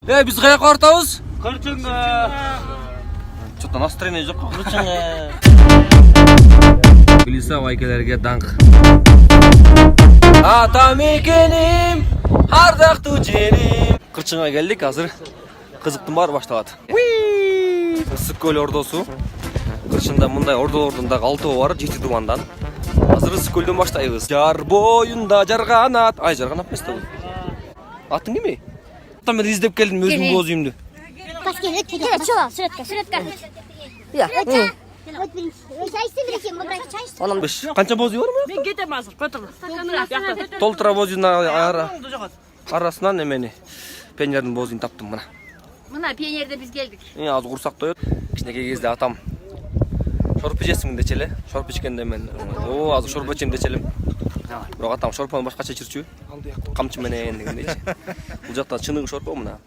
Биз каяка бартабыз? Кырчыңга. Что-то настроение жок. Кырчыңга. Глиса вайкелерге даңк. Атам экеним, ардактуу жерим. Кырчыңга келдик, азыр кызыктын баары башталат. Ысык көл ордосу. Кырчында мындай ордолордун дагы 6 бар, 7 тумандан. Азыр ысык көлдөн баштайбыз. Жар боюнда жарганат. Ай, жарганат эмес да бул. Атың неме? Атам мен издеп келдим өзүмдүн боз үйүмдү. Канча боз үй бармы? Мен кетем азыр, көтүр. Толтура боз үйүнүн арасынан эмени пионердин боз үйүн таптым мына. Мына пионерде биз келдик. Азыр курсак тоет. Кичинекей кезде атам шорпу жесиң дечи эле. Шорпу ичкенде мен азыр шорпу ичем дечи элем. Бирок атам шорпуну башкача ичирчү. Камчы менен дегендейчи. Бул жакта чыныгы шорпу мына.